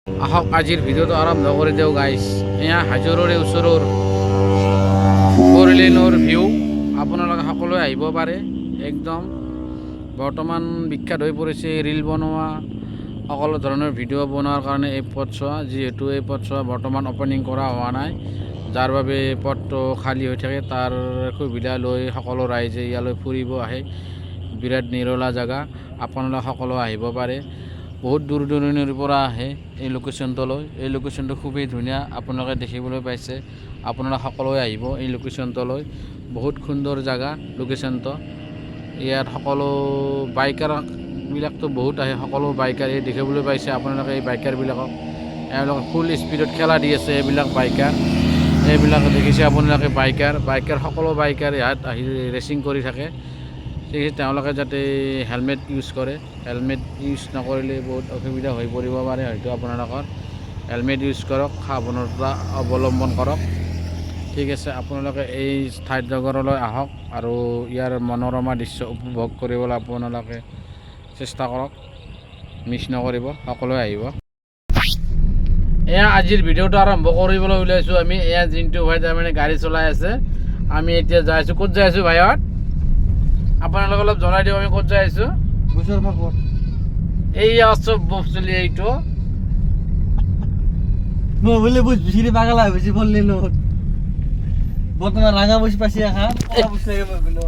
আহক আজিৰ ভিডিঅ'টো আৰম্ভ কৰি দিওঁ গাইছ। এয়া হাজোৰৰে ওচৰৰ 4 লেনৰ ভিউ। আপোনালোকে সকলোৱে আহিব পাৰে। একদম বৰ্তমান বিখ্যাত হৈ পৰিছে ৰিল বনোৱা, সকলো ধৰণৰ ভিডিঅ' বনোৱাৰ কাৰণে এই পথছোৱা। যিহেতু এই পথছোৱা বৰ্তমান অপেনিং কৰা হোৱা নাই, যাৰ বাবে পথটো খালী হৈ থাকে, তাৰ সুবিধা লৈ সকলো ৰাইজে ইয়ালৈ ফুৰিব আহে। বিৰাট নিৰলা জেগা, আপোনালোকে সকলো আহিব পাৰে। বহুত দূৰ দূৰণিৰ পৰা আহে এই লোকেশ্যনটোলৈ। এই লোকেশ্যনটো খুবেই ধুনীয়া, আপোনালোকে দেখিবলৈ পাইছে। আপোনালোকে সকলোৱে আহিব এই লোকেশ্যনটোলৈ। বহুত সুন্দৰ জেগা লোকেশ্যনটো। ইয়াত সকলো বাইকাৰবিলাকতো বহুত আহে, সকলো বাইকাৰ এই দেখিবলৈ পাইছে আপোনালোকে। এই বাইকাৰবিলাকক এওঁলোকে ফুল স্পীডত খেলা দি আছে। এইবিলাক বাইকাৰ, এইবিলাক দেখিছে আপোনালোকে। বাইকাৰ সকলো বাইকাৰ ইয়াত আহি ৰেচিং কৰি থাকে। সেয়েহে তেওঁলোকে যাতে হেলমেট ইউজ কৰে। হেলমেট ইউজ নকৰিলে বহুত অসুবিধা হৈ পৰিব পাৰে হয়তো আপোনালোকৰ। হেলমেট ইউজ কৰক, সাৱধানতা অৱলম্বন কৰক। ঠিক আছে, আপোনালোকে এই ঠাইডোখৰলৈ আহক আৰু ইয়াৰ মনোৰমা দৃশ্য উপভোগ কৰিবলৈ আপোনালোকে চেষ্টা কৰক। মিছ নকৰিব, সকলোৱে আহিব। এয়া আজিৰ ভিডিঅ'টো আৰম্ভ কৰিবলৈ ওলাইছোঁ আমি। এয়া জিন্তু ভাই তাৰমানে গাড়ী চলাই আছে। আমি এতিয়া যাই আছোঁ। ক'ত যাই আছোঁ ভাইহঁত? আপোনালোকে অলপ জনাই দিওঁ আমি ক'ত যাই আছোঁ। এই চব বস্তু এইটো মই বলে বুঝছি রে পাগলা হইছি বললেন বর্তমান রাঙা বসে পাশে এখন বসে লাগে মই